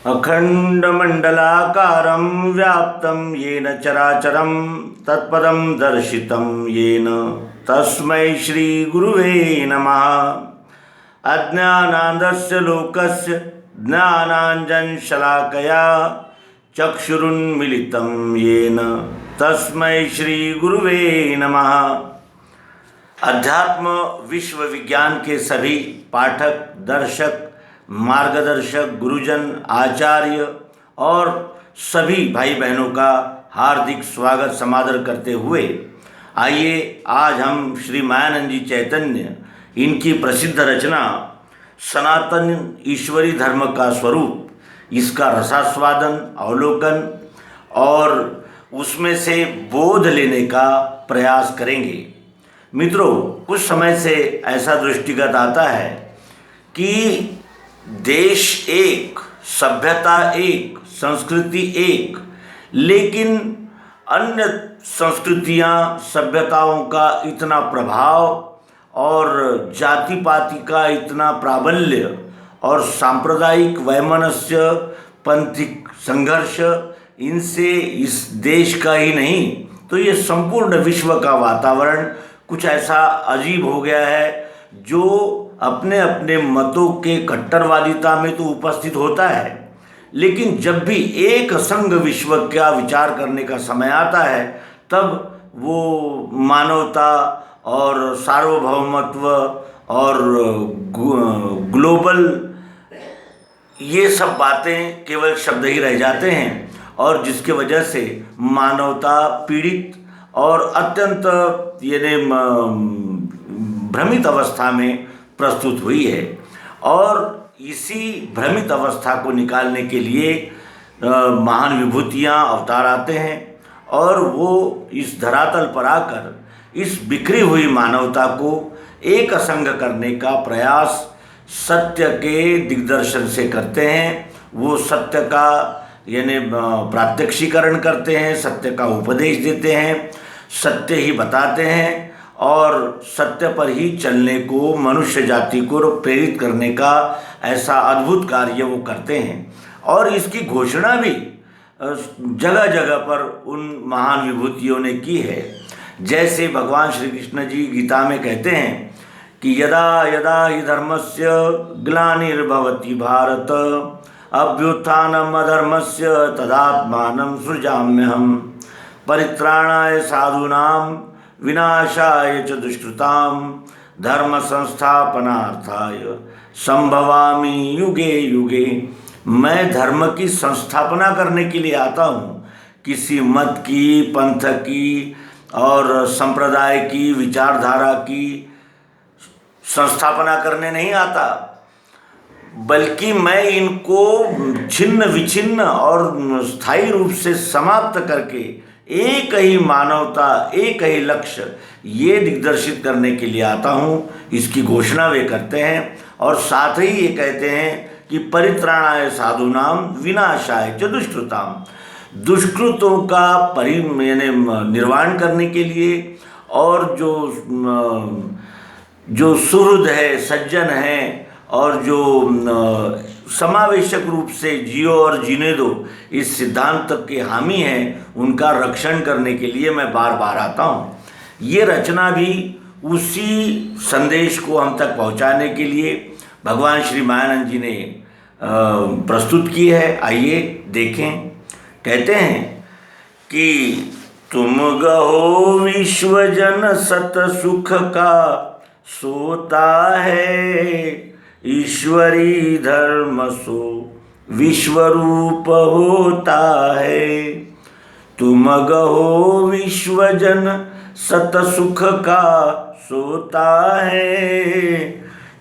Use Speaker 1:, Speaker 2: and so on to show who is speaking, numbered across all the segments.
Speaker 1: अखंडमंडलाकारं व्याप्तं येन चराचरं तत्पदं दर्शितं येन तस्मै श्रीगुरुवे नमः। अज्ञानान्धस्य लोकस्य ज्ञानाञ्जनशलाकया चक्षुरुन्मीलितं येन तस्मै श्रीगुरुवे नमः। अध्यात्म विश्व विज्ञान के सभी पाठक, दर्शक, मार्गदर्शक, गुरुजन, आचार्य और सभी भाई बहनों का हार्दिक स्वागत समादर करते हुए आइए आज हम श्री मायानंद जी चैतन्य, इनकी प्रसिद्ध रचना सनातन ईश्वरी धर्म का स्वरूप, इसका रसास्वादन, अवलोकन और उसमें से बोध लेने का प्रयास करेंगे। मित्रों, कुछ समय से ऐसा दृष्टिगत आता है कि देश एक, सभ्यता एक, संस्कृति एक, लेकिन अन्य संस्कृतियां, सभ्यताओं का इतना प्रभाव और जाति पाति का इतना प्राबल्य और सांप्रदायिक वैमनस्य, पंथिक संघर्ष, इनसे इस देश का ही नहीं तो ये संपूर्ण विश्व का वातावरण कुछ ऐसा अजीब हो गया है, जो अपने अपने मतों के कट्टरवादिता में तो उपस्थित होता है, लेकिन जब भी एक संघ विश्व का विचार करने का समय आता है तब वो मानवता और सार्वभौमत्व और ग्लोबल, ये सब बातें केवल शब्द ही रह जाते हैं और जिसके वजह से मानवता पीड़ित और अत्यंत भ्रमित अवस्था में प्रस्तुत हुई है। और इसी भ्रमित अवस्था को निकालने के लिए महान विभूतियाँ, अवतार आते हैं और वो इस धरातल पर आकर इस बिखरी हुई मानवता को एक संग करने का प्रयास सत्य के दिग्दर्शन से करते हैं। वो सत्य का प्रात्यक्षीकरण करते हैं, सत्य का उपदेश देते हैं, सत्य ही बताते हैं और सत्य पर ही चलने को मनुष्य जाति को प्रेरित करने का ऐसा अद्भुत कार्य वो करते हैं। और इसकी घोषणा भी जगह जगह पर उन महान विभूतियों ने की है। जैसे भगवान श्री कृष्ण जी गीता में कहते हैं कि यदा यदा हि धर्मस्य ग्लानिर्भवति भारत अभ्युत्थानम् अधर्मस्य तदात्मानं सृजाम्यहम् परित्राणाय साधूनां विनाशाय च दुष्कृतां धर्म संस्थापनार्थाय संभवामि युगे युगे। मैं धर्म की संस्थापना करने के लिए आता हूँ, किसी मत की, पंथ की और संप्रदाय की, विचारधारा की संस्थापना करने नहीं आता, बल्कि मैं इनको छिन्न विछिन्न और स्थायी रूप से समाप्त करके एक ही मानवता, एक ही लक्ष्य, ये दिग्दर्शित करने के लिए आता हूँ। इसकी घोषणा वे करते हैं और साथ ही ये कहते हैं कि परित्राणाय साधूनाम विनाशाय च दुष्कृताम, दुष्कृतों का निर्वाण करने के लिए और जो सुहृद है, सज्जन है और जो समावेशक रूप से जियो और जीने दो, इस सिद्धांत के हामी हैं, उनका रक्षण करने के लिए मैं बार बार आता हूँ। ये रचना भी उसी संदेश को हम तक पहुँचाने के लिए भगवान श्री मायानंद जी ने प्रस्तुत की है। आइए देखें। कहते हैं कि तुम गहो विश्व जन सत सुख का सोता है, ईश्वरी धर्म सो विश्वरूप होता है। तुम गहो विश्व जन सत सुख का सोता है,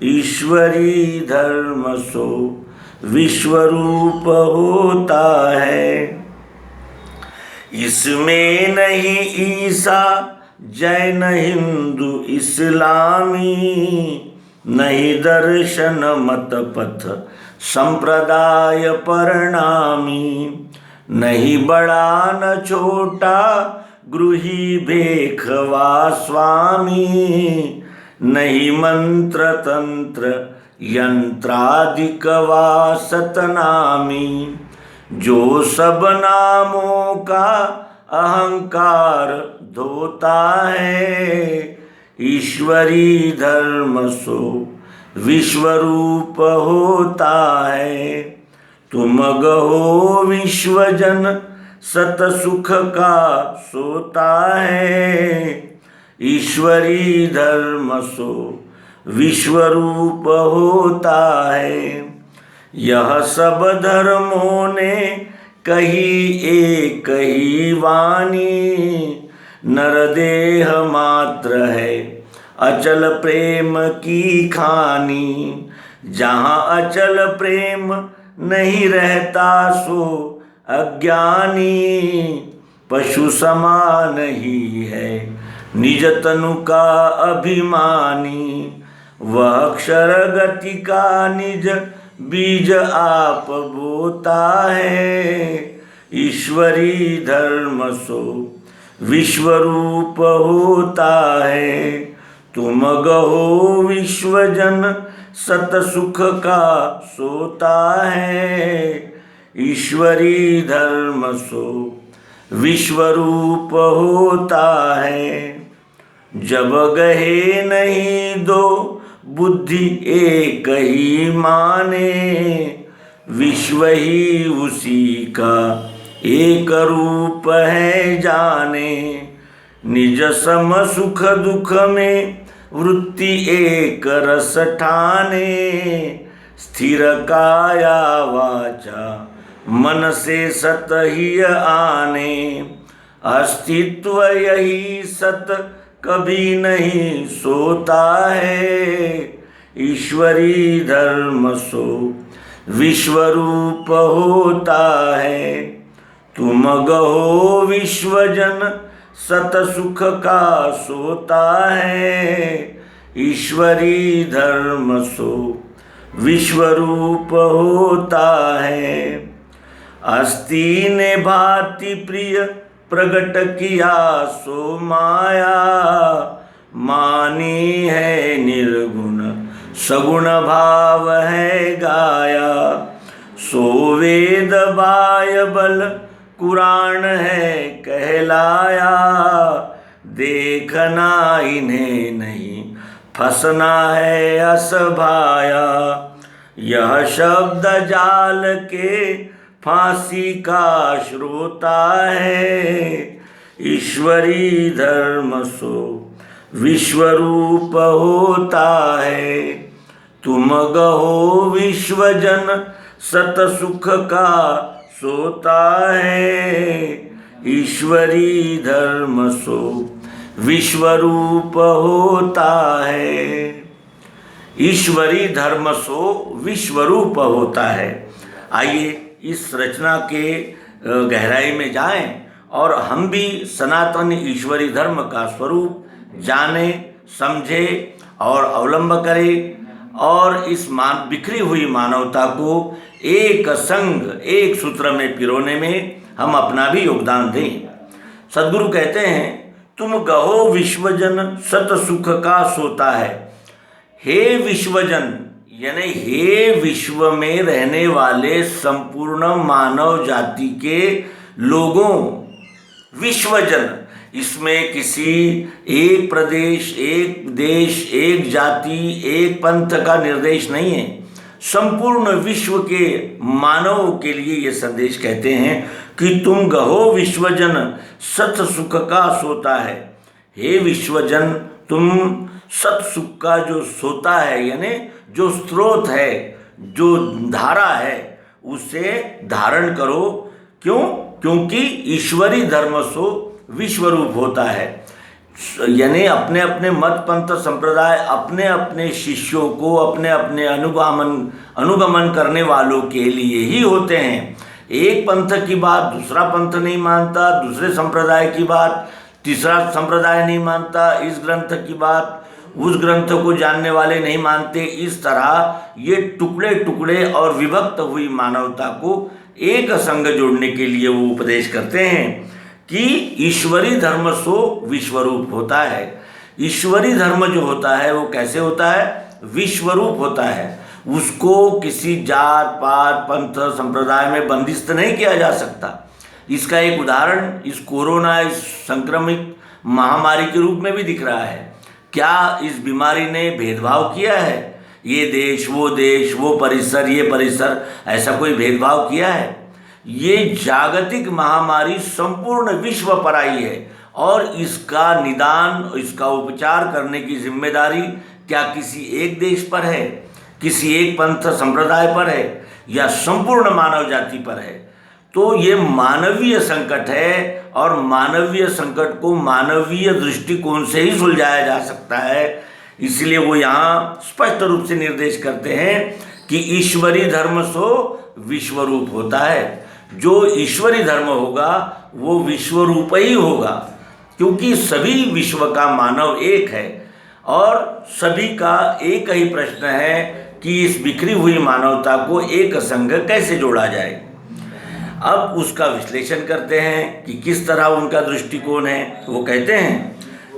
Speaker 1: ईश्वरी धर्म सो विश्वरूप होता है। इसमें नहीं ईसा जैन हिंदू इस्लामी, नहीं दर्शन मत पथ संप्रदाय परिणामी, नहीं बड़ा न छोटा गृही भेखवा स्वामी, नहीं मंत्र तंत्र यंत्रादिक वा सतनामी। जो सब नामों का अहंकार धोता है, ईश्वरी धर्म सो विश्वरूप होता है। तुम गहो विश्वजन सत सुख का सोता है, ईश्वरी धर्म सो विश्वरूप होता है। यह सब धर्मों ने कही एक ही वाणी, नरदेह मात्र है अचल प्रेम की खानी। जहाँ अचल प्रेम नहीं रहता सो अज्ञानी, पशु समान ही है निज तनु का अभिमानी। वह अक्षर गति का निज बीज आप बोता है, ईश्वरी धर्म सो विश्वरूप होता है। तुम गहो विश्वजन सत सुख का सोता है, ईश्वरी धर्म सो विश्वरूप होता है। जब गहे नहीं दो बुद्धि एक ही माने, विश्व ही उसी का एक रूप है जाने। निज सम सुख दुख में वृत्ति एक रस ठाने, स्थिर काया वाचा मन से सत ही आने। अस्तित्व यही सत कभी नहीं सोता है, ईश्वरी धर्म सो विश्वरूप होता है। तुम गहो विश्वजन सत सुख का सोता है, ईश्वरी धर्म सो विश्वरूप होता है। अस्ति ने भांति प्रिय प्रगट किया सो माया, मानी है निर्गुण सगुण भाव है गाया। सो वेद बायबल कुरान है कहलाया, देखना इन्हें नहीं फंसना है असभाया। यह शब्द जाल के फांसी का श्रोता है, ईश्वरी धर्म सो विश्वरूप होता है। तुम गहो विश्वजन सत सुख का सोता है, ईश्वरी धर्म सो विश्वरूप होता है। ईश्वरी धर्म सो विश्वरूप होता है। आइए इस रचना के गहराई में जाएं और हम भी सनातन ईश्वरी धर्म का स्वरूप जाने, समझे और अवलंब करें और इस बिखरी हुई मानवता को एक संग एक सूत्र में पिरोने में हम अपना भी योगदान दें। सद्गुरु कहते हैं, तुम गहो विश्वजन सत सुख का सोता है। हे विश्वजन यानी हे विश्व में रहने वाले संपूर्ण मानव जाति के लोगों, विश्वजन इसमें किसी एक प्रदेश, एक देश, एक जाति, एक पंथ का निर्देश नहीं है। संपूर्ण विश्व के मानवों के लिए ये संदेश कहते हैं कि तुम गहो विश्वजन सत सुख का सोता है। हे विश्वजन, तुम सत सुख का जो सोता है यानी जो स्रोत है, जो धारा है, उसे धारण करो। क्यों? क्योंकि ईश्वरी धर्म सो विश्वरूप होता है। यानी अपने अपने मत पंथ संप्रदाय अपने अपने शिष्यों को अपने अपने अनुगमन करने वालों के लिए ही होते हैं। एक पंथ की बात दूसरा पंथ नहीं मानता, दूसरे संप्रदाय की बात तीसरा संप्रदाय नहीं मानता, इस ग्रंथ की बात उस ग्रंथ को जानने वाले नहीं मानते। इस तरह ये टुकड़े टुकड़े और विभक्त हुई मानवता को एक संग जोड़ने के लिए वो उपदेश करते हैं कि ईश्वरी धर्म सो विश्वरूप होता है। ईश्वरी धर्म जो होता है वो कैसे होता है? विश्वरूप होता है। उसको किसी जात पात पंथ संप्रदाय में बंदिस्त नहीं किया जा सकता। इसका एक उदाहरण इस कोरोना, इस संक्रमित महामारी के रूप में भी दिख रहा है। क्या इस बीमारी ने भेदभाव किया है? ये देश, वो परिसर, ये परिसर, ऐसा कोई भेदभाव किया है? ये जागतिक महामारी संपूर्ण विश्व पर आई है और इसका निदान, इसका उपचार करने की जिम्मेदारी क्या किसी एक देश पर है, किसी एक पंथ संप्रदाय पर है, या संपूर्ण मानव जाति पर है? तो ये मानवीय संकट है और मानवीय संकट को मानवीय दृष्टिकोण से ही सुलझाया जा सकता है। इसलिए वो यहाँ स्पष्ट रूप से निर्देश करते हैं कि ईश्वरी धर्म सो विश्वरूप होता है। जो ईश्वरी धर्म होगा वो विश्वरूप ही होगा, क्योंकि सभी विश्व का मानव एक है और सभी का एक ही प्रश्न है कि इस बिखरी हुई मानवता को एक संग कैसे जोड़ा जाए। अब उसका विश्लेषण करते हैं कि किस तरह उनका दृष्टिकोण है। वो कहते हैं,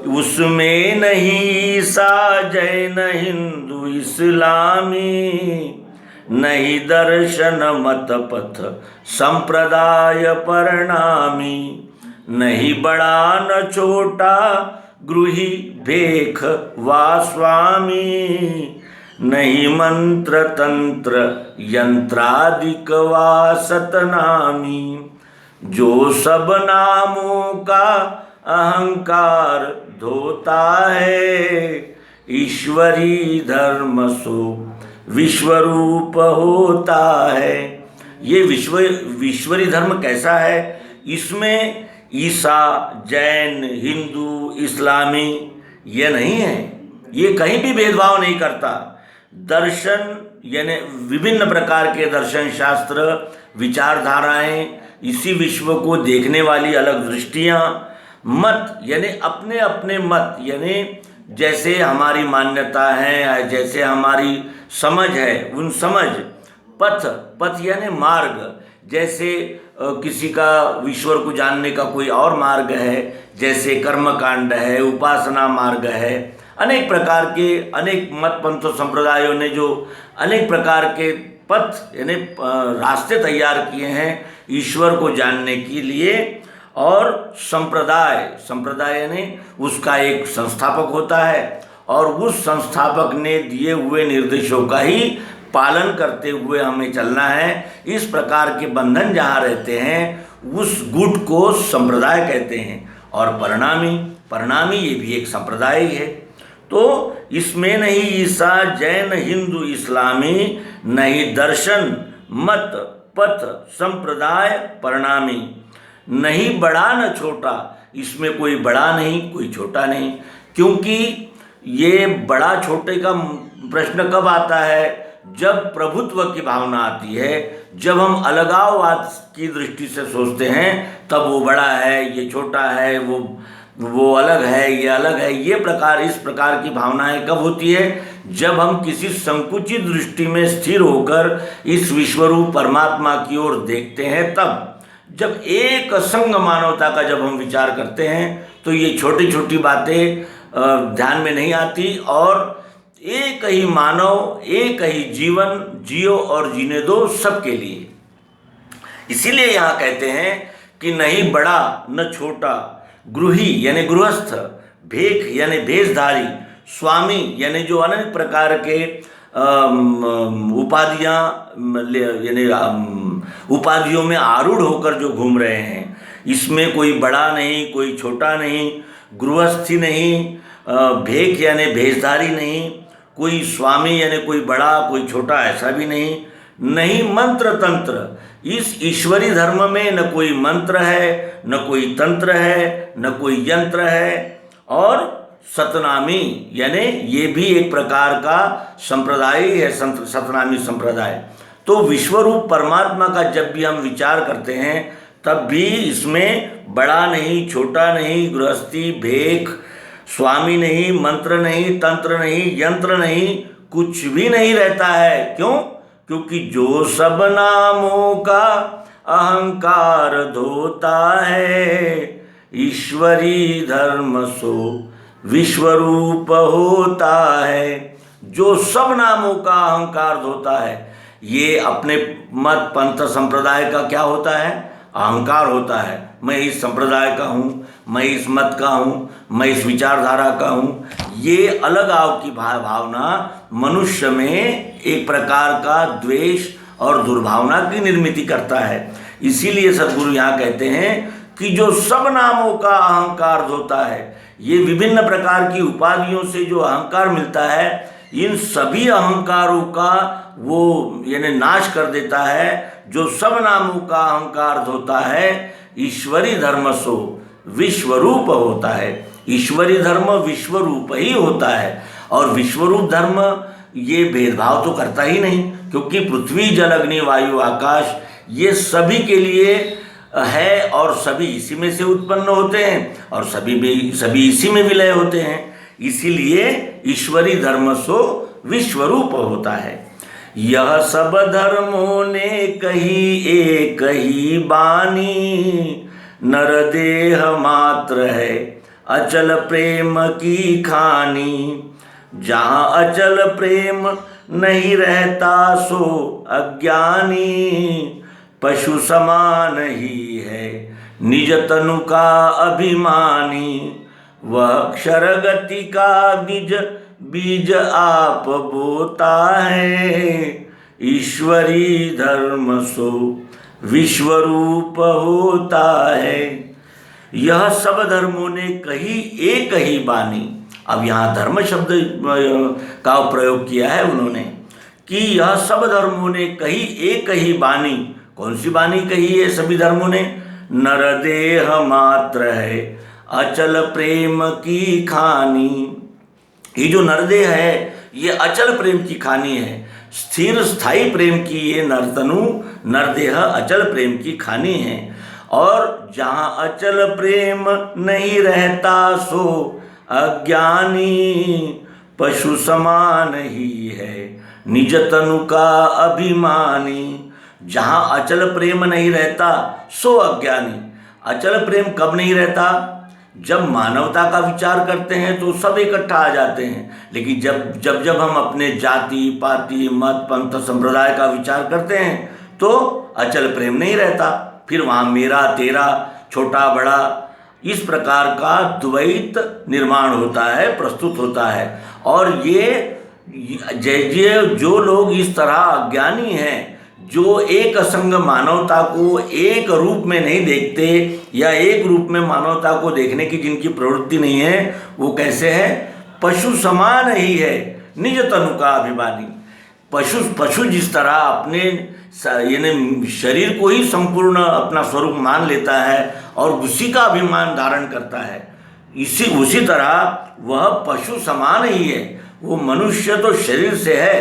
Speaker 1: उसमें नहीं ईसा जैन हिंदू इस्लामी, नहीं दर्शन मत पथ संप्रदाय परिणामी, नहीं बड़ा न छोटा गृही भेख वा स्वामी, नहीं मंत्र तंत्र यंत्रादिक वा सतनामी, जो सब नामों का अहंकार धोता है, ईश्वरी धर्म सो विश्वरूप होता है। ये ईश्वरी धर्म कैसा है? इसमें ईसा, जैन, हिंदू, इस्लामी ये नहीं है। ये कहीं भी भेदभाव नहीं करता। दर्शन यानी विभिन्न प्रकार के दर्शन शास्त्र, विचारधाराएं, इसी विश्व को देखने वाली अलग दृष्टियाँ, मत यानी अपने अपने मत, यानी जैसे हमारी मान्यता है, जैसे हमारी समझ है, उन समझ, पथ यानी मार्ग, जैसे किसी का ईश्वर को जानने का कोई और मार्ग है, जैसे कर्मकांड है, उपासना मार्ग है, अनेक प्रकार के अनेक मत पंथ संप्रदायों ने जो अनेक प्रकार के पथ यानी रास्ते तैयार किए हैं ईश्वर को जानने के लिए। और संप्रदाय यानी उसका एक संस्थापक होता है और उस संस्थापक ने दिए हुए निर्देशों का ही पालन करते हुए हमें चलना है। इस प्रकार के बंधन जहाँ रहते हैं उस गुट को संप्रदाय कहते हैं। और परिणामी ये भी एक संप्रदाय ही है। तो इसमें नहीं ईसा, जैन, हिंदू, इस्लामी, नहीं दर्शन मत पथ संप्रदाय परिणामी, नहीं बड़ा न छोटा, इसमें कोई बड़ा नहीं कोई छोटा नहीं। क्योंकि ये बड़ा छोटे का प्रश्न कब आता है? जब प्रभुत्व की भावना आती है, जब हम अलगाववाद की दृष्टि से सोचते हैं, तब वो बड़ा है, ये छोटा है, वो अलग है, ये अलग है। इस प्रकार की भावनाएं कब होती है? जब हम किसी संकुचित दृष्टि में स्थिर होकर इस विश्वरूप परमात्मा की ओर देखते हैं। तब जब एक संग मानवता का जब हम विचार करते हैं तो ये छोटी छोटी बातें ध्यान में नहीं आती और एक ही मानव, एक ही जीवन जियो और जीने दो सबके लिए। इसीलिए यहाँ कहते हैं कि नहीं बड़ा न छोटा, गृही यानी गृहस्थ, भेख यानी भेषधारी, स्वामी यानी जो अनेक प्रकार के उपाधियों में आरूढ़ होकर जो घूम रहे हैं, इसमें कोई बड़ा नहीं कोई छोटा नहीं, गृहस्थी नहीं, भेख यानी भेषधारी नहीं, कोई स्वामी यानी कोई बड़ा कोई छोटा ऐसा भी नहीं, नहीं मंत्र तंत्र। इस ईश्वरी धर्म में न कोई मंत्र है, न कोई तंत्र है, न कोई यंत्र है। और सतनामी यानी ये भी एक प्रकार का संप्रदाय है, सतनामी संप्रदाय। तो विश्वरूप परमात्मा का जब भी हम विचार करते हैं तब भी इसमें बड़ा नहीं छोटा नहीं, गृहस्थी, भेख, स्वामी नहीं, मंत्र नहीं, तंत्र नहीं, यंत्र नहीं, कुछ भी नहीं रहता है। क्यों? क्योंकि जो सब नामों का अहंकार धोता है, ईश्वरी धर्म सो विश्वरूप होता है। जो सब नामों का अहंकार धोता है। ये अपने मत पंथ संप्रदाय का क्या होता है? अहंकार होता है। मैं इस संप्रदाय का हूँ, मैं इस मत का हूँ, मैं इस विचारधारा का हूँ। ये अलग आव की भावना मनुष्य में एक प्रकार का द्वेष और दुर्भावना की निर्मित करता है। इसीलिए सद्गुरु यहाँ कहते हैं कि जो सब नामों का अहंकार धोता है, ये विभिन्न प्रकार की उपाधियों से जो अहंकार मिलता है, इन सभी अहंकारों का वो यानी नाश कर देता है। जो सब नामों का अहंकार धोता है, ईश्वरी धर्म सो विश्वरूप होता है। ईश्वरी धर्म विश्वरूप ही होता है। और विश्वरूप धर्म ये भेदभाव तो करता ही नहीं, क्योंकि पृथ्वी जल अग्नि वायु आकाश ये सभी के लिए है और सभी इसी में से उत्पन्न होते हैं और सभी इसी में विलय होते हैं। इसीलिए ईश्वरी धर्म सो विश्वरूप होता है। यह सब धर्मों ने कही एक ही बानी, नरदेह मात्र है अचल प्रेम की खानी। जहाँ अचल प्रेम नहीं रहता सो अज्ञानी, पशु समान ही है निज तनु का अभिमानी। वह अक्षर गति का बीज आप बोता है, ईश्वरी धर्म सो विश्वरूप होता है। यह सब धर्मों ने कही एक ही बानी। अब यहाँ धर्म शब्द का प्रयोग किया है उन्होंने कि यह सब धर्मों ने कही एक ही बानी। कौन सी बानी कही है सभी धर्मों ने? नरदेह मात्र है अचल प्रेम की खानी। ये जो नरदेह है ये अचल प्रेम की खानी है, स्थिर स्थायी प्रेम की ये नरतनु नरदेह अचल प्रेम की खानी है। और जहाँ अचल प्रेम नहीं रहता सो अज्ञानी, पशु समान ही है निज तनु का अभिमानी। जहाँ अचल प्रेम नहीं रहता सो अज्ञानी। अचल प्रेम कब नहीं रहता? जब मानवता का विचार करते हैं तो सब इकट्ठा आ जाते हैं, लेकिन जब हम अपने जाति पाति मत पंथ संप्रदाय का विचार करते हैं तो अचल प्रेम नहीं रहता। फिर वहाँ मेरा तेरा छोटा बड़ा इस प्रकार का द्वैत निर्माण होता है, प्रस्तुत होता है। और ये जो लोग इस तरह अज्ञानी हैं, जो एक असंग मानवता को एक रूप में नहीं देखते या एक रूप में मानवता को देखने की जिनकी प्रवृत्ति नहीं है, वो कैसे है? पशु समान ही है निज तनु का अभिमानी। पशु जिस तरह अपने यानी शरीर को ही संपूर्ण अपना स्वरूप मान लेता है और उसी का अभिमान धारण करता है, उसी तरह वह पशु समान ही है। वो मनुष्य तो शरीर से है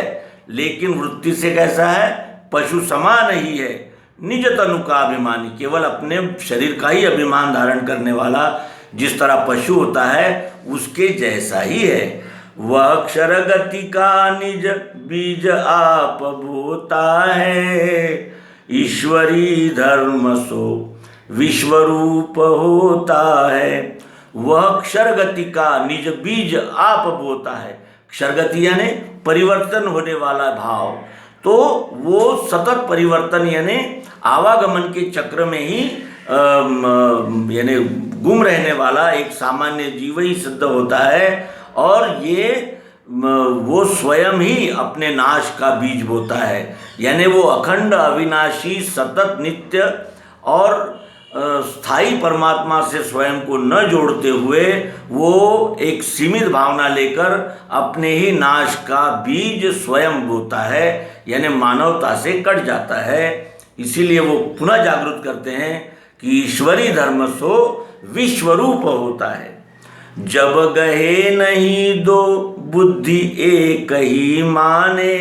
Speaker 1: लेकिन वृत्ति से कैसा है? पशु समान ही है निज तनु का अभिमानी। केवल अपने शरीर का ही अभिमान धारण करने वाला जिस तरह पशु होता है उसके जैसा ही है। वह अक्षर गति का निज बीज आप बोता है, ईश्वरी धर्म सो विश्वरूप होता है। वह अक्षर गति का निज बीज आप बोता है। अक्षर गति यानी परिवर्तन होने वाला भाव, तो वो सतत परिवर्तन यानी आवागमन के चक्र में ही यानी गुम रहने वाला एक सामान्य जीव ही सिद्ध होता है। और वो स्वयं ही अपने नाश का बीज बोता है, यानी वो अखंड अविनाशी सतत नित्य और स्थायी परमात्मा से स्वयं को न जोड़ते हुए वो एक सीमित भावना लेकर अपने ही नाश का बीज स्वयं बोता है, यानी मानवता से कट जाता है। इसीलिए वो पुनः जागृत करते हैं कि ईश्वरी धर्म सो विश्वरूप होता है। जब गहे नहीं दो बुद्धि एक ही माने,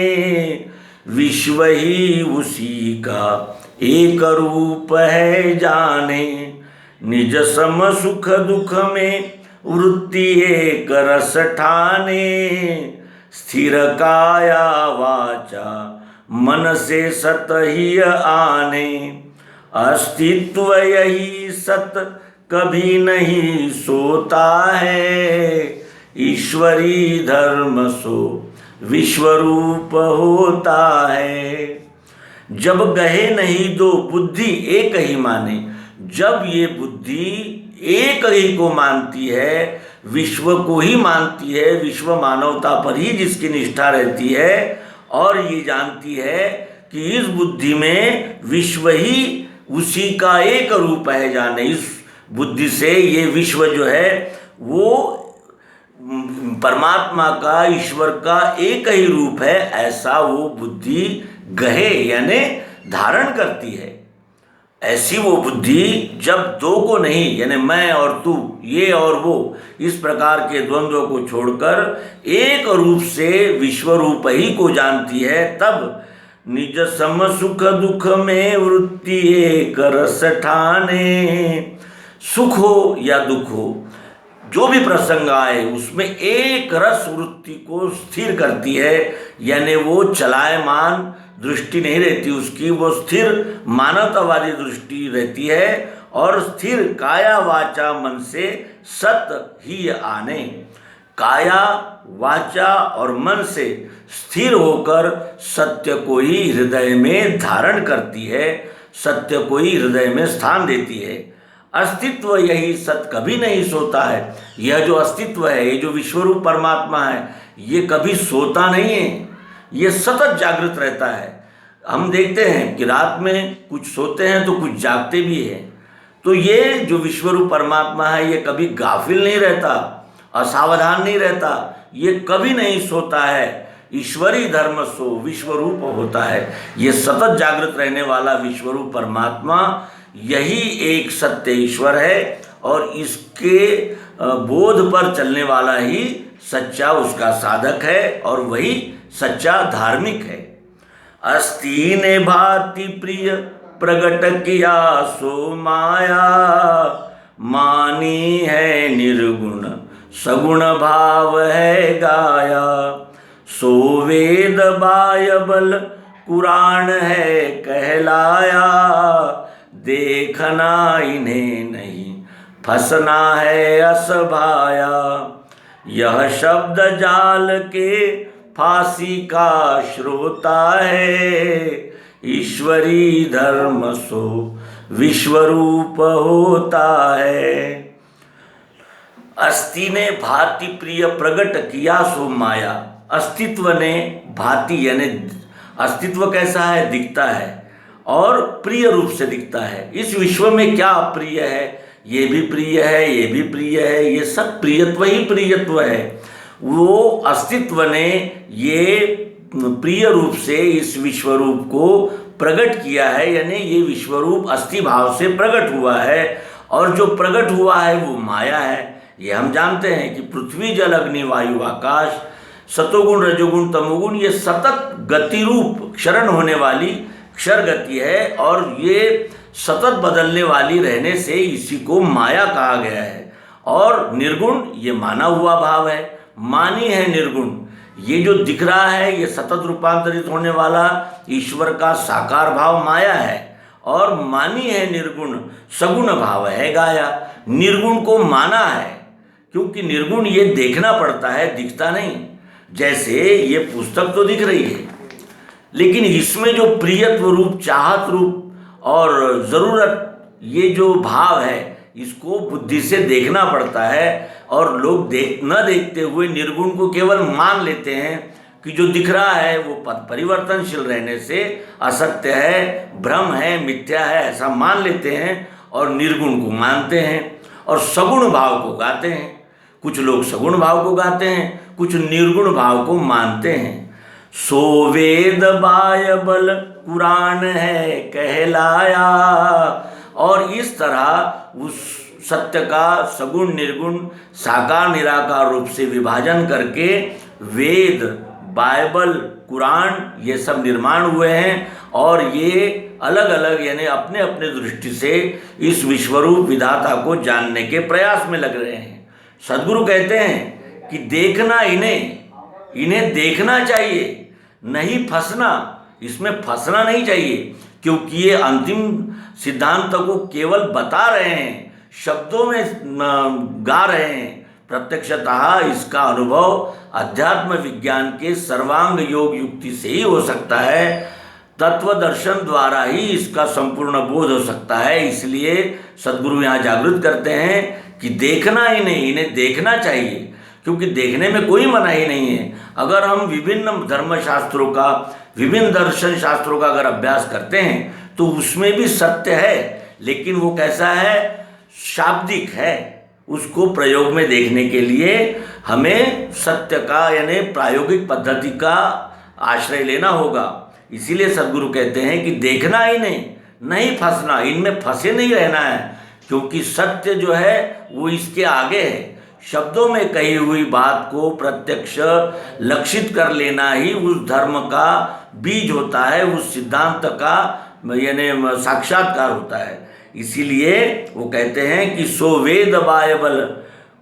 Speaker 1: विश्व ही उसी का एक रूप है जाने। निज सम सुख दुख में वृत्ति एक रस ठाने, स्थिर काया वाचा मन से सत ही आने। अस्तित्व यही सत कभी नहीं सोता है, ईश्वरी धर्म सो विश्वरूप होता है। जब गहे नहीं दो बुद्धि एक ही माने, जब ये बुद्धि एक ही को मानती है, विश्व को ही मानती है, विश्व मानवता पर ही जिसकी निष्ठा रहती है, और ये जानती है कि इस बुद्धि में विश्व ही उसी का एक रूप है, जाने इस बुद्धि से ये विश्व जो है वो परमात्मा का, ईश्वर का एक ही रूप है, ऐसा वो बुद्धि गहे यानी धारण करती है। ऐसी वो बुद्धि जब दो को नहीं, यानी मैं और तू, ये और वो, इस प्रकार के द्वंद्व को छोड़कर एक रूप से विश्व रूप ही को जानती है, तब निज सम सुख दुख में वृत्ति एक रस ठाने। सुख हो या दुख हो, जो भी प्रसंग आए उसमें एक रस वृत्ति को स्थिर करती है, यानी वो चलायमान दृष्टि नहीं रहती उसकी, वो स्थिर मानवतावादी दृष्टि रहती है, और स्थिर काया वाचा मन से सत ही आने। काया वाचा और मन से स्थिर होकर सत्य को ही हृदय में धारण करती है, सत्य को ही हृदय में स्थान देती है। अस्तित्व यही सत कभी नहीं सोता है। यह जो अस्तित्व है, ये जो विश्वरूप परमात्मा है, ये कभी सोता नहीं है, ये सतत जागृत रहता है। हम देखते हैं कि रात में कुछ सोते हैं तो कुछ जागते भी हैं। तो ये जो विश्वरूप परमात्मा है, ये कभी गाफिल नहीं रहता, असावधान नहीं रहता, ये कभी नहीं सोता है। ईश्वरी धर्म सो विश्वरूप होता है। ये सतत जागृत रहने वाला विश्वरूप परमात्मा यही एक सत्य ईश्वर है, और इसके बोध पर चलने वाला ही सच्चा उसका साधक है, और वही सच्चा धार्मिक है। अस्ति ने भांति प्रिय प्रगट किया सो माया, मानी है निर्गुण सगुण भाव है गाया। सो वेद बायबल कुरान है कहलाया, देखना इन्हें नहीं फंसना है असभाया। यह शब्द जाल के फांसी का श्रोता है, ईश्वरी धर्म सो विश्वरूप होता है। अस्ति ने भांति प्रिय प्रगट किया सो माया। अस्तित्व ने भांति यानी अस्तित्व कैसा है, दिखता है, और प्रिय रूप से दिखता है। इस विश्व में क्या अप्रिय है, ये भी प्रिय है, ये भी प्रिय है, ये सब प्रियत्व ही प्रियत्व है। वो अस्तित्व ने ये प्रिय रूप से इस विश्वरूप को प्रकट किया है, यानी ये विश्वरूप अस्थि भाव से प्रकट हुआ है, और जो प्रकट हुआ है वो माया है। ये हम जानते हैं कि पृथ्वी जल अग्नि वायु आकाश, सतोगुण रजोगुण तमोगुण, ये सतत गति रूप क्षरण होने वाली क्षर गति है, और ये सतत बदलने वाली रहने से इसी को माया कहा गया है। और निर्गुण ये माना हुआ भाव है, मानी है निर्गुण। ये जो दिख रहा है ये सतत रूपांतरित होने वाला ईश्वर का साकार भाव माया है, और मानी है निर्गुण सगुण भाव है गाया। निर्गुण को माना है, क्योंकि निर्गुण ये देखना पड़ता है, दिखता नहीं। जैसे ये पुस्तक तो दिख रही है, लेकिन इसमें जो प्रियत्व रूप, चाहत रूप और ज़रूरत, ये जो भाव है, इसको बुद्धि से देखना पड़ता है। और लोग न देखते हुए निर्गुण को केवल मान लेते हैं कि जो दिख रहा है वो परिवर्तनशील रहने से असत्य है, भ्रम है, मिथ्या है, ऐसा मान लेते हैं, और निर्गुण को मानते हैं और सगुण भाव को गाते हैं। कुछ लोग सगुण भाव को गाते हैं, कुछ निर्गुण भाव को मानते हैं। सो वेद बायबल कुरान है कहलाया, और इस तरह उस सत्य का सगुण निर्गुण साकार निराकार रूप से विभाजन करके वेद, बाइबल, कुरान ये सब निर्माण हुए हैं, और ये अलग अलग यानी अपने अपने दृष्टि से इस विश्वरूप विधाता को जानने के प्रयास में लग रहे हैं। सद्गुरु कहते हैं कि देखना इन्हें देखना चाहिए, नहीं फंसना, इसमें फंसना नहीं चाहिए, क्योंकि ये अंतिम सिद्धांत को केवल बता रहे हैं, शब्दों में गा रहे हैं, प्रत्यक्षतः इसका अनुभव अध्यात्म विज्ञान के सर्वांग योग युक्ति से ही हो सकता है। तत्व दर्शन द्वारा ही इसका संपूर्ण बोध हो सकता है। इसलिए सद्गुरु यहाँ जागृत करते हैं कि देखना ही नहीं, इन्हें देखना चाहिए, क्योंकि देखने में कोई मनाही नहीं है। अगर हम विभिन्न धर्मशास्त्रों का, विभिन्न दर्शन शास्त्रों का अगर अभ्यास करते हैं तो उसमें भी सत्य है, लेकिन वो कैसा है, शाब्दिक है। उसको प्रयोग में देखने के लिए हमें सत्य का यानी प्रायोगिक पद्धति का आश्रय लेना होगा। इसीलिए सद्गुरु कहते हैं कि देखना ही नहीं फंसना, इनमें फंसे नहीं रहना है, क्योंकि सत्य जो है वो इसके आगे है। शब्दों में कही हुई बात को प्रत्यक्ष लक्षित कर लेना ही उस धर्म का बीज होता है, उस सिद्धांत का यानी साक्षात्कार होता है। इसीलिए वो कहते हैं कि सो वेद बाइबल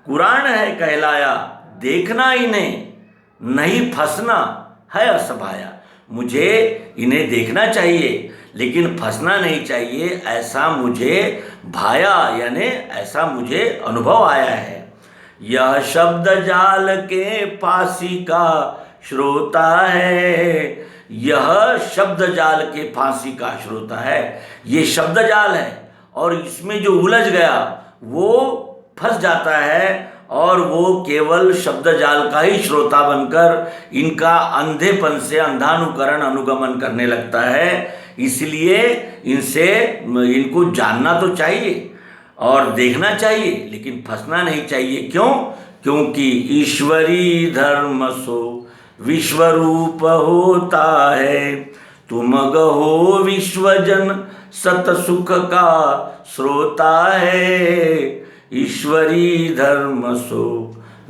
Speaker 1: कुरान है कहलाया, देखना ही नहीं फंसना है असभाया। मुझे इन्हें देखना चाहिए लेकिन फंसना नहीं चाहिए, ऐसा मुझे भाया यानी ऐसा मुझे अनुभव आया है। यह शब्द जाल के फांसी का श्रोता है, यह शब्द जाल के फांसी का श्रोता है। ये शब्द जाल है और इसमें जो उलझ गया वो फंस जाता है और वो केवल शब्द जाल का ही श्रोता बनकर इनका अंधेपन से अंधानुकरण अनुगमन करने लगता है। इसलिए इनको जानना तो चाहिए और देखना चाहिए, लेकिन फंसना नहीं चाहिए। क्यों? क्योंकि ईश्वरी धर्म सो विश्वरूप होता है, तुम गहो विश्वजन सत सुख का श्रोता है। ईश्वरी धर्म सो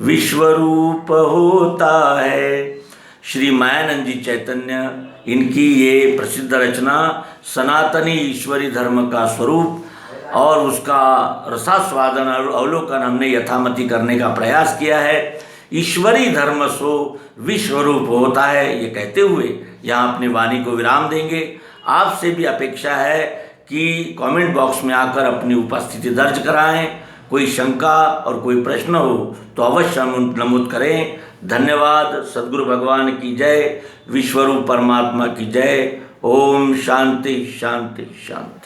Speaker 1: विश्वरूप होता है। श्री मायानंद जी चैतन्य, इनकी ये प्रसिद्ध रचना सनातनी ईश्वरी धर्म का स्वरूप और उसका रसास्वादन और अवलोकन हमने यथामति करने का प्रयास किया है। ईश्वरी धर्म सो विश्वरूप होता है, ये कहते हुए यहाँ अपनी वाणी को विराम देंगे। आपसे भी अपेक्षा है कि कमेंट बॉक्स में आकर अपनी उपस्थिति दर्ज कराएं। कोई शंका और कोई प्रश्न हो तो अवश्य नमूद करें। धन्यवाद। सद्गुरु भगवान की जय, विश्वरूप परमात्मा की जय। ओम शांति शांति शांति।